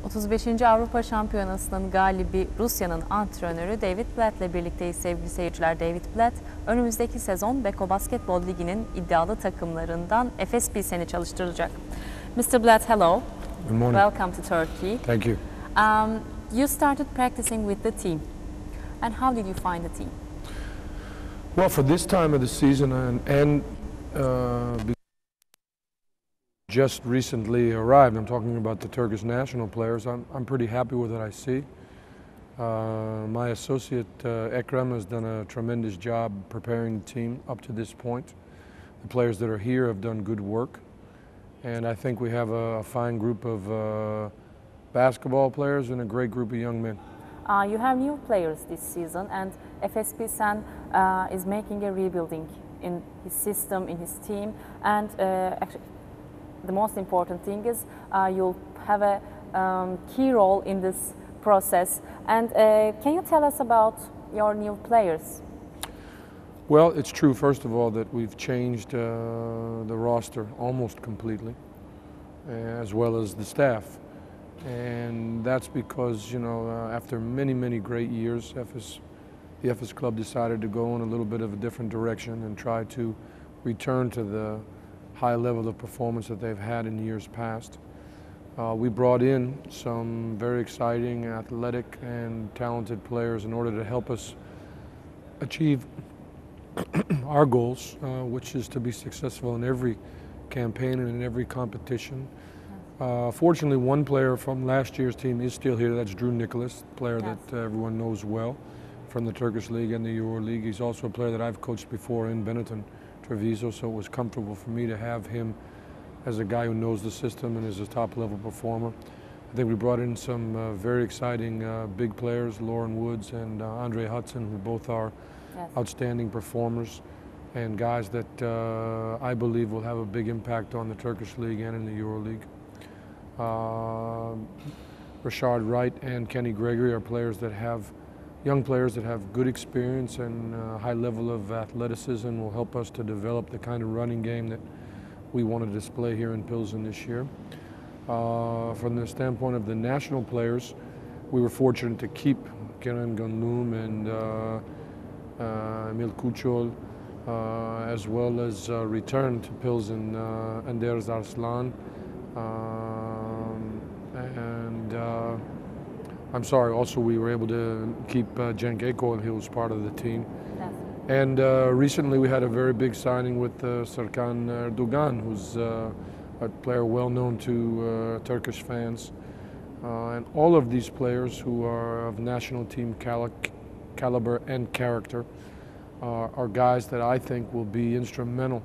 35. Avrupa Şampiyonası'nın galibi Rusya'nın antrenörü David Blatt ile birlikteyiz sevgili seyirciler. David Blatt, önümüzdeki sezon Beko Basketbol Ligi'nin iddialı takımlarından Efes Pilsen'i çalıştıracak. Mr. Blatt, hello. Good morning. Welcome to Turkey. Thank you. You started practicing with the team. And how did you find the team? Well, for this time of the season and just recently arrived, I'm talking about the Turkish national players, I'm pretty happy with what I see. My associate Ekrem has done a tremendous job preparing the team up to this point. The players that are here have done good work, and I think we have a fine group of basketball players and a great group of young men. You have new players this season, and Efes Pilsen is making a rebuilding in his system, in his team, and actually the most important thing is you'll have a key role in this process. And can you tell us about your new players? Well, it's true, first of all, that we've changed the roster almost completely, as well as the staff. And that's because, you know, after many great years, the Efes club decided to go in a little bit of a different direction and try to return to the high level of performance that they've had in years past. We brought in some very exciting, athletic and talented players in order to help us achieve our goals, which is to be successful in every campaign and in every competition. Fortunately, one player from last year's team is still here. That's Drew Nicholas, a player that everyone knows well from the Turkish League and the Euro League. He's also a player that I've coached before in Benetton, Treviso, so it was comfortable for me to have him as a guy who knows the system and is a top-level performer. I think we brought in some very exciting big players, Lauren Woods and Andre Hudson, who both are outstanding performers and guys that I believe will have a big impact on the Turkish League and in the Euro League. Rashard Wright and Kenny Gregory are players that have young players that have good experience and a high level of athleticism, will help us to develop the kind of running game that we want to display here in Pilsen this year. From the standpoint of the national players, we were fortunate to keep Kenan Gönlüm and Emil Kuchol, as well as return to Pilsen Anders Arslan. I'm sorry, also we were able to keep Cenk Ekol, he was part of the team. Yes. And recently we had a very big signing with Serkan Erdogan, who's a player well known to Turkish fans. And all of these players who are of national team caliber and character are guys that I think will be instrumental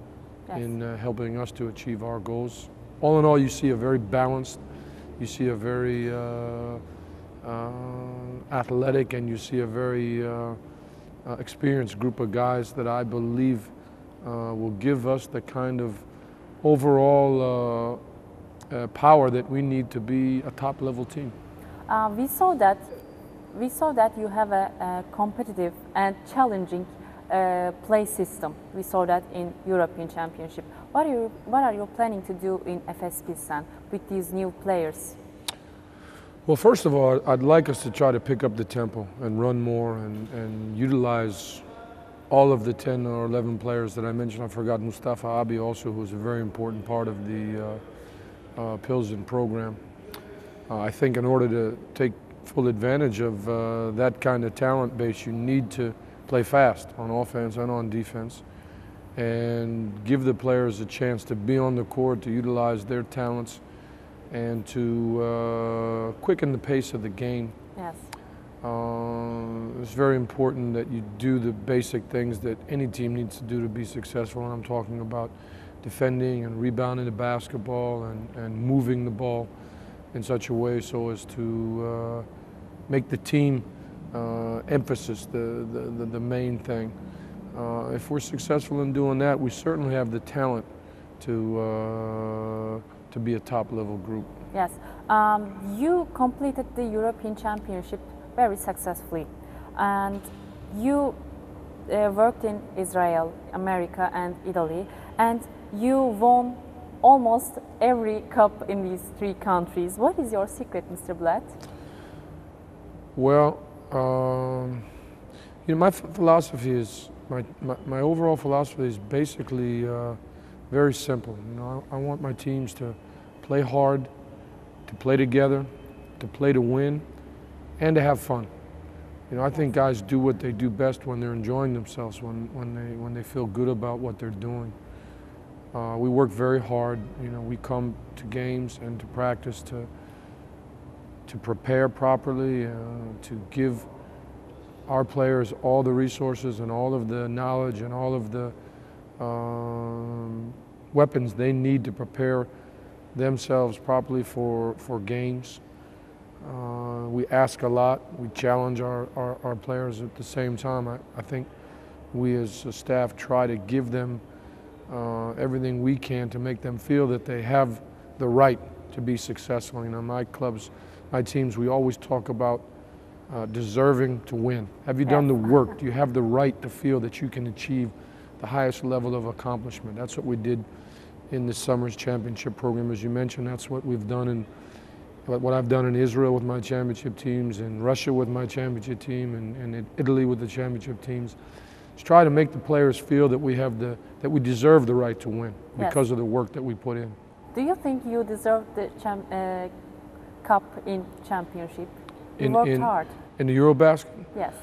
in helping us to achieve our goals. All in all, you see a very balanced, you see a very athletic, and you see a very experienced group of guys that I believe will give us the kind of overall power that we need to be a top-level team. We saw that you have a competitive and challenging play system. We saw that in European Championship. What are you planning to do in Efes Pilsen with these new players? Well, first of all, I'd like us to try to pick up the tempo and run more and utilize all of the 10 or 11 players that I mentioned. I forgot Mustafa Abi also, who's a very important part of the Pilsen program. I think in order to take full advantage of that kind of talent base, you need to play fast on offense and on defense and give the players a chance to be on the court, to utilize their talents and to quicken the pace of the game. Yes. It's very important that you do the basic things that any team needs to do to be successful, and I'm talking about defending and rebounding the basketball and moving the ball in such a way so as to make the team emphasis the main thing. If we're successful in doing that, we certainly have the talent to be a top-level group. Yes, you completed the European Championship very successfully, and you worked in Israel, America, and Italy, and you won almost every cup in these three countries. What is your secret, Mr. Blatt? Well, my philosophy is, my overall philosophy is basically very simple. I want my teams to play hard, to play together, to play to win, and to have fun. I think guys do what they do best when they're enjoying themselves, when they feel good about what they're doing. We work very hard. We come to games and to practice to prepare properly, to give our players all the resources and all of the knowledge and all of the weapons they need to prepare themselves properly for games. We ask a lot, we challenge our players at the same time. I think we as a staff try to give them everything we can to make them feel that they have the right to be successful. My clubs, my teams, we always talk about deserving to win. Have you done the work? Do you have the right to feel that you can achieve the highest level of accomplishment? That's what we did in the summer's championship program, as you mentioned. That's what we've done in what I've done in Israel with my championship teams, in Russia with my championship team, and in Italy with the championship teams. Just try to make the players feel that that we deserve the right to win because of the work that we put in. Do you think you deserve the cup in championship? You worked hard. In the Eurobasket? Yes.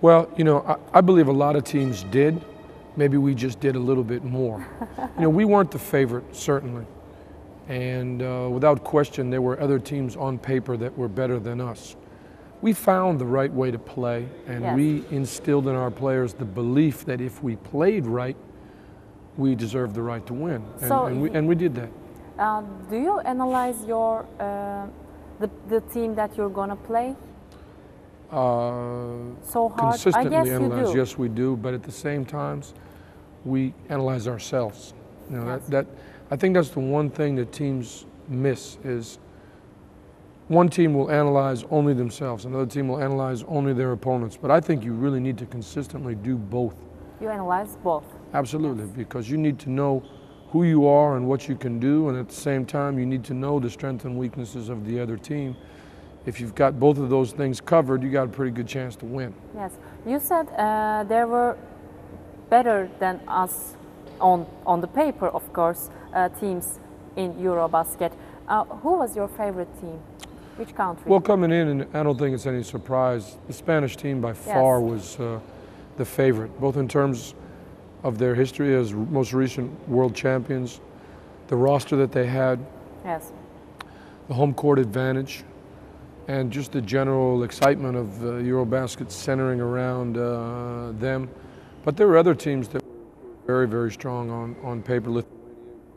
Well, I believe a lot of teams did. Maybe we just did a little bit more. We weren't the favorite, certainly. And without question, there were other teams on paper that were better than us. We found the right way to play, and we instilled in our players the belief that if we played right, we deserved the right to win. And we did that. Do you analyze your the team that you're going to play? So hard? Consistently I guess analyze, you do. yes we do, but at the same times, we analyze ourselves. I think that's the one thing that teams miss is one team will analyze only themselves, another team will analyze only their opponents. But I think you really need to consistently do both. You analyze both? Absolutely, because you need to know who you are and what you can do, and at the same time you need to know the strengths and weaknesses of the other team. If you've got both of those things covered, you got a pretty good chance to win. Yes, you said there were better than us on the paper, of course, teams in Eurobasket. Who was your favorite team? Which country? Well, coming in, and I don't think it's any surprise, the Spanish team by far was the favorite, both in terms of their history as most recent world champions, the roster that they had, the home court advantage, and just the general excitement of Eurobasket centering around them. But there were other teams that were very, very strong on paper. Lithuania,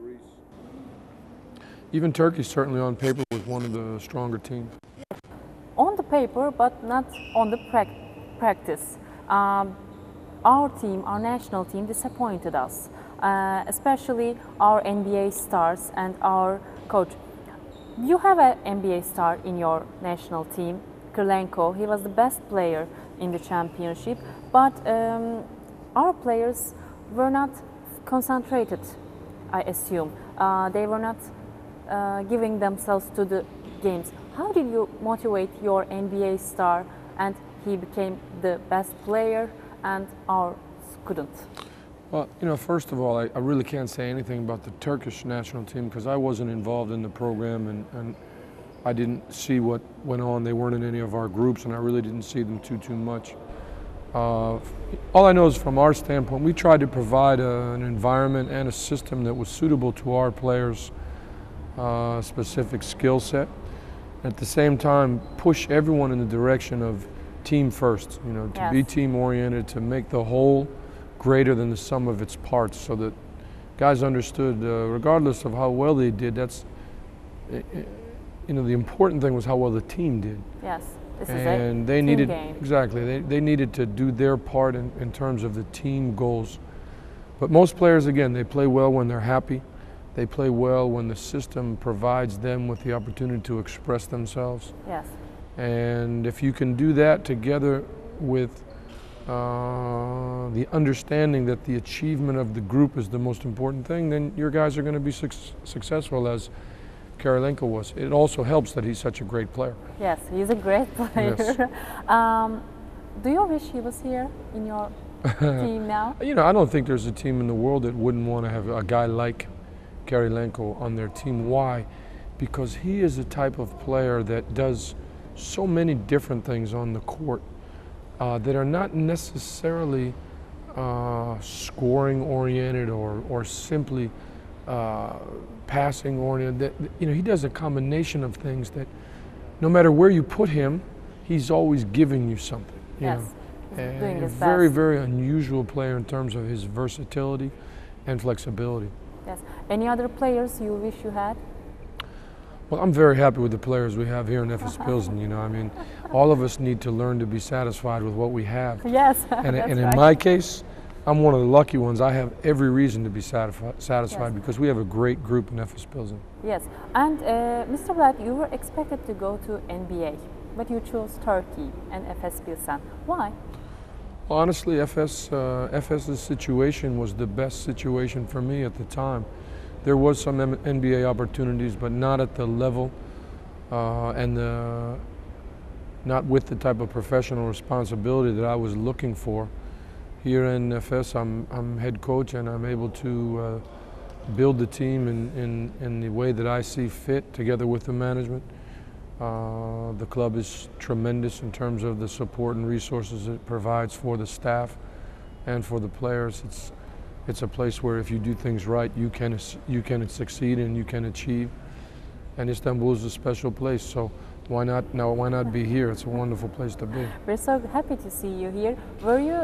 Greece. Even Turkey certainly on paper was one of the stronger teams. On the paper, but not on the practice. Our team, our national team, disappointed us, especially our NBA stars and our coach. You have an NBA star in your national team, Krylenko. He was the best player in the championship, but our players were not concentrated, I assume. They were not giving themselves to the games. How did you motivate your NBA star and he became the best player and ours couldn't? Well, first of all, I really can't say anything about the Turkish national team because I wasn't involved in the program and I didn't see what went on. They weren't in any of our groups and I really didn't see them too much. All I know is from our standpoint, we tried to provide an environment and a system that was suitable to our players' specific skill set. At the same time, push everyone in the direction of team first, to be team-oriented, to make the whole greater than the sum of its parts, so that guys understood, regardless of how well they did, that's, the important thing was how well the team did. Yes, this and is they team needed game. Exactly. They needed to do their part in terms of the team goals. But most players, again, they play well when they're happy. They play well when the system provides them with the opportunity to express themselves. Yes. And if you can do that together with the understanding that the achievement of the group is the most important thing, then your guys are going to be successful, as Kirilenko was. It also helps that he's such a great player. Yes, he's a great player. Yes. Do you wish he was here in your team now? You know, I don't think there's a team in the world that wouldn't want to have a guy like Kirilenko on their team. Why? Because he is a type of player that does so many different things on the court that are not necessarily scoring oriented or simply passing oriented. That, you know, he does a combination of things that no matter where you put him, he's always giving you something. You yes, know? he's doing his very, best. very unusual player in terms of his versatility and flexibility. Yes. Any other players you wish you had? Well, I'm very happy with the players we have here in Efes Pilsen. You know, I mean, all of us need to learn to be satisfied with what we have. Yes, And in right. my case, I'm one of the lucky ones. I have every reason to be satisfied Yes. because we have a great group in Efes Pilsen. Yes, and Mr. Blatt, you were expected to go to NBA, but you chose Turkey and Efes Pilsen. Why? Well, honestly, Efes's situation was the best situation for me at the time. There was some NBA opportunities, but not at the level not with the type of professional responsibility that I was looking for. Here in Efes, I'm head coach, and I'm able to build the team in the way that I see fit, together with the management. The club is tremendous in terms of the support and resources it provides for the staff and for the players. It's a place where if you do things right, you can succeed and you can achieve. And Istanbul is a special place, so why not be here? It's a wonderful place to be. We're so happy to see you here. Were you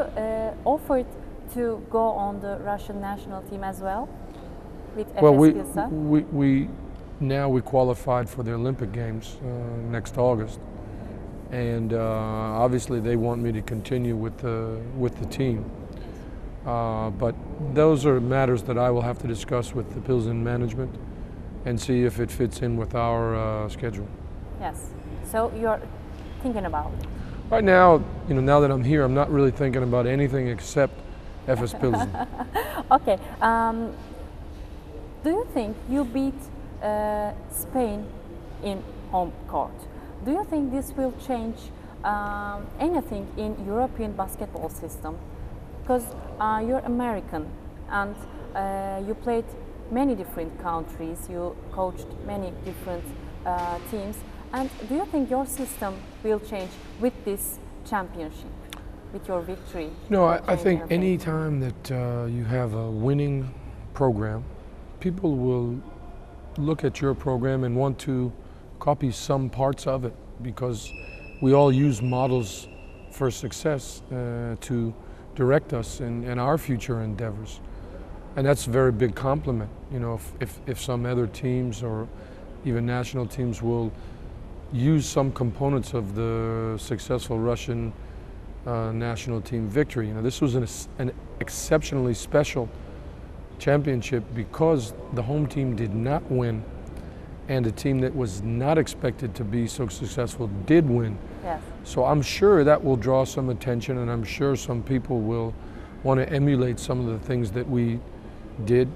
offered to go on the Russian national team as well with Efes Well, Pilsen? we qualified for the Olympic Games next August, and obviously they want me to continue with the team. But those are matters that I will have to discuss with the Pilsen management and see if it fits in with our schedule. Yes. So you're thinking about it. Right now, you know, now that I'm here, I'm not really thinking about anything except Efes Pilsen. Okay. Do you think you beat Spain in home court? Do you think this will change anything in European basketball system? Because you're American and you played many different countries, you coached many different teams, and do you think your system will change with this championship, with your victory? No, I think any time that you have a winning program, people will look at your program and want to copy some parts of it, because we all use models for success to direct us in our future endeavors. And that's a very big compliment. You know, if some other teams or even national teams will use some components of the successful Russian national team victory. You know, this was an exceptionally special championship because the home team did not win, and a team that was not expected to be so successful did win. Yes. So I'm sure that will draw some attention, and I'm sure some people will want to emulate some of the things that we did.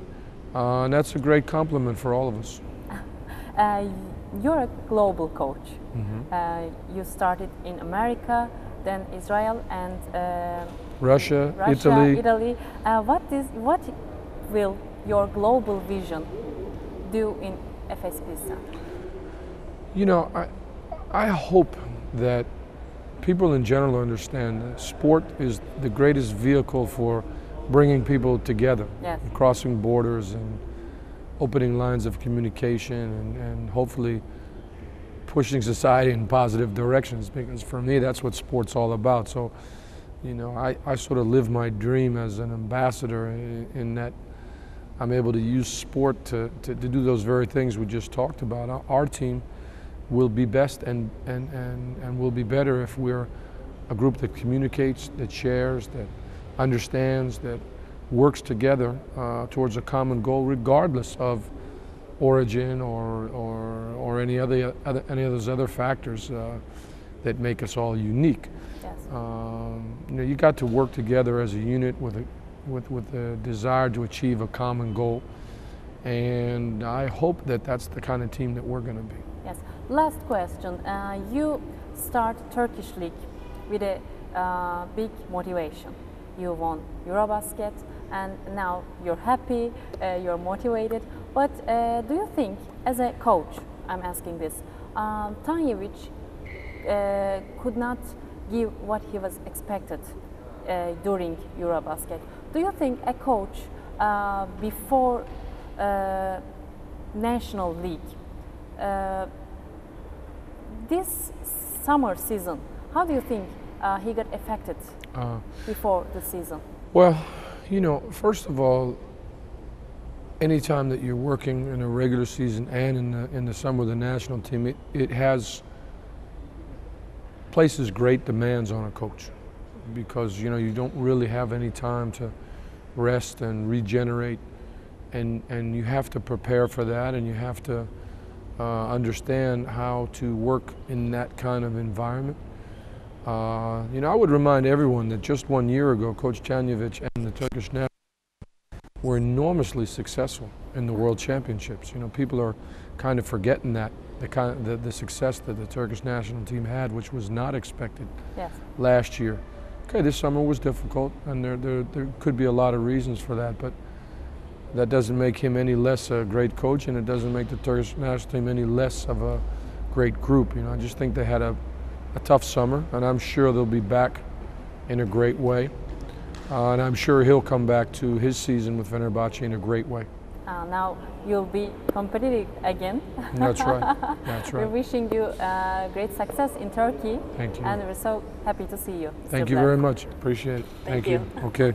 And that's a great compliment for all of us. You're a global coach. Mm-hmm. You started in America, then Israel, and Russia, Italy. What will your global vision do in Efes Pilsen? You know, I hope that people in general understand that sport is the greatest vehicle for bringing people together, yes, crossing borders and opening lines of communication and hopefully pushing society in positive directions, because for me that's what sport's all about. So, you know, I sort of live my dream as an ambassador in that I'm able to use sport to do those very things we just talked about. Our team will be best and will be better if we're a group that communicates, that shares, that understands, that works together towards a common goal, regardless of origin or any of those other factors. that make us all unique. Yes. You know, you got to work together as a unit with a desire to achieve a common goal, and I hope that that's the kind of team that we're going to be. Yes. Last question. You start Turkish League with a big motivation. You won Eurobasket, and now you're happy, you're motivated. But do you think, as a coach, I'm asking this, Tanjevic could not give what he was expected during Eurobasket? Do you think a coach before National League, this summer season, how do you think he got affected before the season? Well, you know, first of all, anytime that you're working in a regular season and in the summer with the national team, it places great demands on a coach, because you know you don't really have any time to rest and regenerate, and you have to prepare for that, and you have to understand how to work in that kind of environment. You know, I would remind everyone that just 1 year ago, Coach Tanjevic and the Turkish national were enormously successful in the World Championships. You know, people are kind of forgetting that the success that the Turkish national team had, which was not expected last year. Okay, this summer was difficult, and there could be a lot of reasons for that, but that doesn't make him any less a great coach, and it doesn't make the Turkish national team any less of a great group. You know, I just think they had a tough summer, and I'm sure they'll be back in a great way. And I'm sure he'll come back to his season with Fenerbahce in a great way. Now you'll be competitive again. That's right. That's right. We're wishing you great success in Turkey. Thank you. And we're so happy to see you. Thank you very much. Appreciate it. Thank you. Okay.